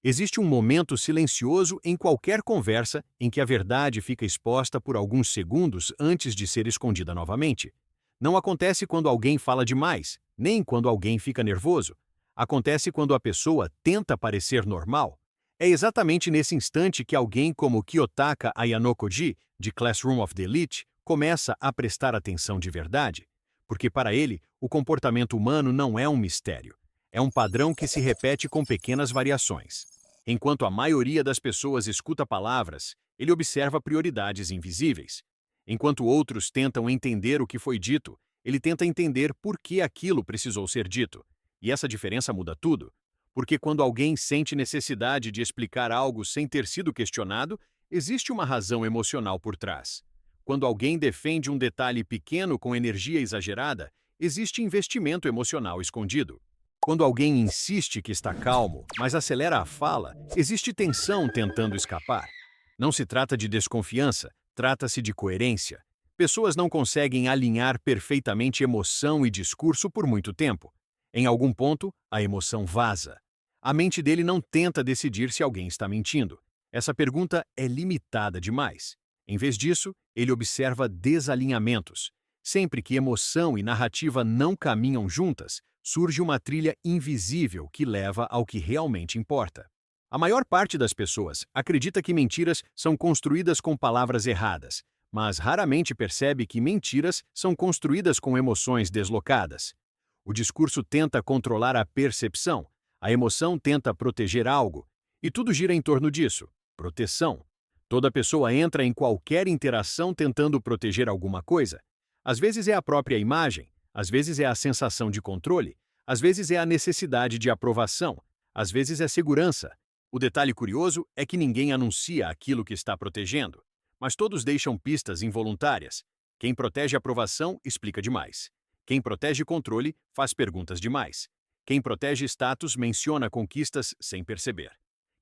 Existe um momento silencioso em qualquer conversa em que a verdade fica exposta por alguns segundos antes de ser escondida novamente. Não acontece quando alguém fala demais, nem quando alguém fica nervoso. Acontece quando a pessoa tenta parecer normal. É exatamente nesse instante que alguém como Kiyotaka Ayanokoji, de Classroom of the Elite, começa a prestar atenção de verdade. Porque para ele, o comportamento humano não é um mistério. É um padrão que se repete com pequenas variações. Enquanto a maioria das pessoas escuta palavras, ele observa prioridades invisíveis. Enquanto outros tentam entender o que foi dito, ele tenta entender por que aquilo precisou ser dito. E essa diferença muda tudo. Porque quando alguém sente necessidade de explicar algo sem ter sido questionado, existe uma razão emocional por trás. Quando alguém defende um detalhe pequeno com energia exagerada, existe investimento emocional escondido. Quando alguém insiste que está calmo, mas acelera a fala, existe tensão tentando escapar. Não se trata de desconfiança, trata-se de coerência. Pessoas não conseguem alinhar perfeitamente emoção e discurso por muito tempo. Em algum ponto, a emoção vaza. A mente dele não tenta decidir se alguém está mentindo. Essa pergunta é limitada demais. Em vez disso, ele observa desalinhamentos. Sempre que emoção e narrativa não caminham juntas, surge uma trilha invisível que leva ao que realmente importa. A maior parte das pessoas acredita que mentiras são construídas com palavras erradas, mas raramente percebe que mentiras são construídas com emoções deslocadas. O discurso tenta controlar a percepção, a emoção tenta proteger algo, e tudo gira em torno disso: proteção. Toda pessoa entra em qualquer interação tentando proteger alguma coisa. Às vezes é a própria imagem, às vezes é a sensação de controle, às vezes é a necessidade de aprovação, às vezes é segurança. O detalhe curioso é que ninguém anuncia aquilo que está protegendo, mas todos deixam pistas involuntárias. Quem protege aprovação explica demais. Quem protege controle faz perguntas demais. Quem protege status menciona conquistas sem perceber.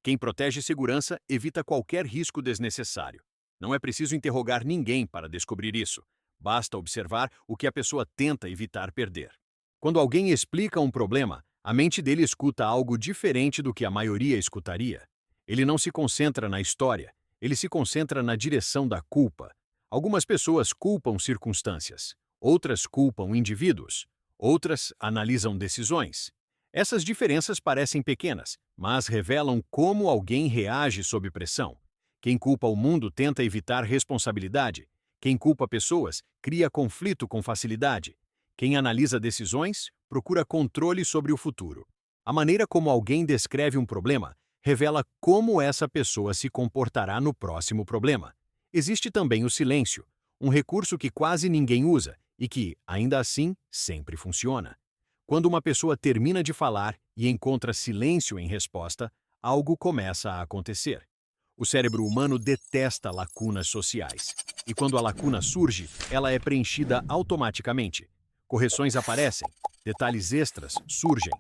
Quem protege segurança evita qualquer risco desnecessário. Não é preciso interrogar ninguém para descobrir isso. Basta observar o que a pessoa tenta evitar perder. Quando alguém explica um problema, a mente dele escuta algo diferente do que a maioria escutaria. Ele não se concentra na história, ele se concentra na direção da culpa. Algumas pessoas culpam circunstâncias, outras culpam indivíduos, outras analisam decisões. Essas diferenças parecem pequenas, mas revelam como alguém reage sob pressão. Quem culpa o mundo tenta evitar responsabilidade. Quem culpa pessoas cria conflito com facilidade. Quem analisa decisões procura controle sobre o futuro. A maneira como alguém descreve um problema revela como essa pessoa se comportará no próximo problema. Existe também o silêncio, um recurso que quase ninguém usa e que, ainda assim, sempre funciona. Quando uma pessoa termina de falar e encontra silêncio em resposta, algo começa a acontecer. O cérebro humano detesta lacunas sociais. E quando a lacuna surge, ela é preenchida automaticamente. Correções aparecem, detalhes extras surgem,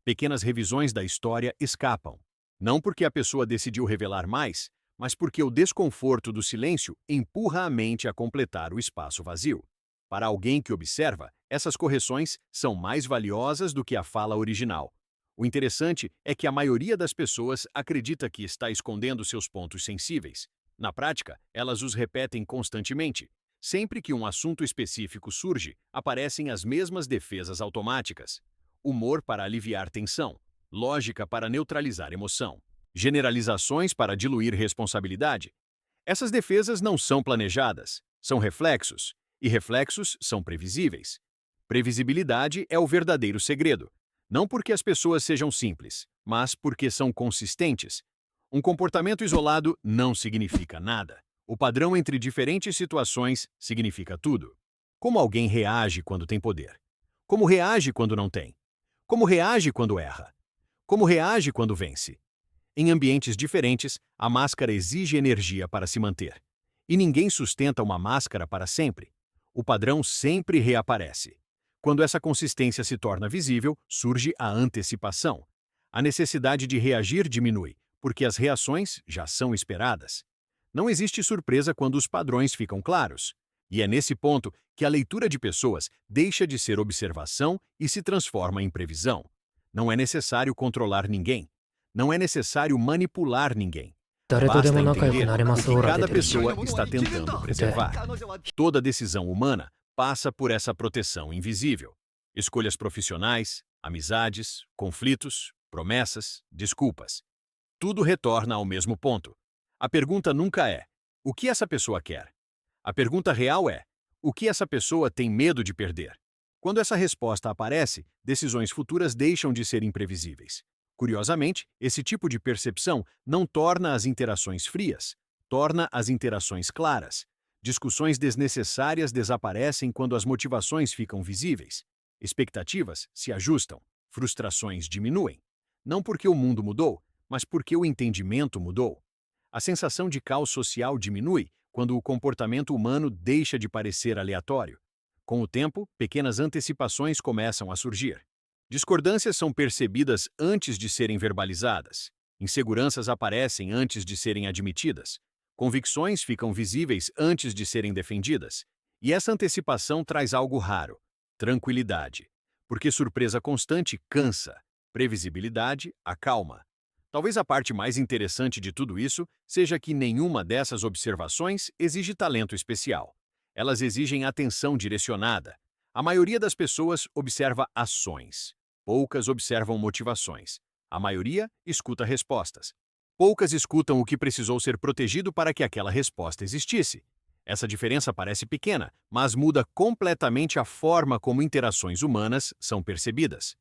pequenas revisões da história escapam. Não porque a pessoa decidiu revelar mais, mas porque o desconforto do silêncio empurra a mente a completar o espaço vazio. Para alguém que observa, essas correções são mais valiosas do que a fala original. O interessante é que a maioria das pessoas acredita que está escondendo seus pontos sensíveis. Na prática, elas os repetem constantemente. Sempre que um assunto específico surge, aparecem as mesmas defesas automáticas. Humor para aliviar tensão, lógica para neutralizar emoção, generalizações para diluir responsabilidade. Essas defesas não são planejadas, são reflexos, e reflexos são previsíveis. Previsibilidade é o verdadeiro segredo. Não porque as pessoas sejam simples, mas porque são consistentes. Um comportamento isolado não significa nada. O padrão entre diferentes situações significa tudo. Como alguém reage quando tem poder? Como reage quando não tem? Como reage quando erra? Como reage quando vence? Em ambientes diferentes, a máscara exige energia para se manter. E ninguém sustenta uma máscara para sempre. O padrão sempre reaparece. Quando essa consistência se torna visível, surge a antecipação. A necessidade de reagir diminui, porque as reações já são esperadas. Não existe surpresa quando os padrões ficam claros. E é nesse ponto que a leitura de pessoas deixa de ser observação e se transforma em previsão. Não é necessário controlar ninguém. Não é necessário manipular ninguém. 誰とで Basta も仲良く entender なれます o オー que ラ出 cada てるし。 pessoa está tentando preservar. Toda decisão humana passa por essa proteção invisível. Escolhas profissionais, amizades, conflitos, promessas, desculpas. Tudo retorna ao mesmo ponto. A pergunta nunca é: o que essa pessoa quer? A pergunta real é: o que essa pessoa tem medo de perder? Quando essa resposta aparece, decisões futuras deixam de ser imprevisíveis. Curiosamente, esse tipo de percepção não torna as interações frias, torna as interações claras. Discussões desnecessárias desaparecem quando as motivações ficam visíveis. Expectativas se ajustam, frustrações diminuem. Não porque o mundo mudou, mas porque o entendimento mudou. A sensação de caos social diminui quando o comportamento humano deixa de parecer aleatório. Com o tempo, pequenas antecipações começam a surgir. Discordâncias são percebidas antes de serem verbalizadas. Inseguranças aparecem antes de serem admitidas. Convicções ficam visíveis antes de serem defendidas. E essa antecipação traz algo raro: tranquilidade. Porque surpresa constante cansa, previsibilidade acalma. Talvez a parte mais interessante de tudo isso seja que nenhuma dessas observações exige talento especial. Elas exigem atenção direcionada. A maioria das pessoas observa ações. Poucas observam motivações. A maioria escuta respostas. Poucas escutam o que precisou ser protegido para que aquela resposta existisse. Essa diferença parece pequena, mas muda completamente a forma como interações humanas são percebidas.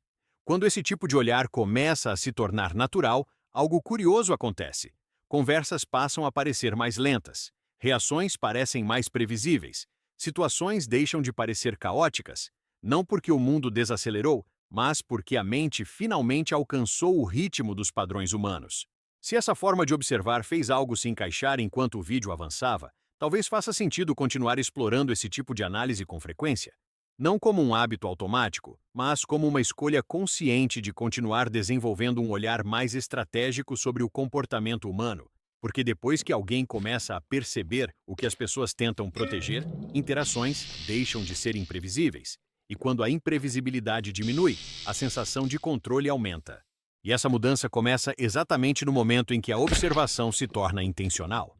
Quando esse tipo de olhar começa a se tornar natural, algo curioso acontece. Conversas passam a parecer mais lentas. Reações parecem mais previsíveis. Situações deixam de parecer caóticas, não porque o mundo desacelerou, mas porque a mente finalmente alcançou o ritmo dos padrões humanos. Se essa forma de observar fez algo se encaixar enquanto o vídeo avançava, talvez faça sentido continuar explorando esse tipo de análise com frequência. Não como um hábito automático, mas como uma escolha consciente de continuar desenvolvendo um olhar mais estratégico sobre o comportamento humano. Porque depois que alguém começa a perceber o que as pessoas tentam proteger, interações deixam de ser imprevisíveis. E quando a imprevisibilidade diminui, a sensação de controle aumenta. E essa mudança começa exatamente no momento em que a observação se torna intencional.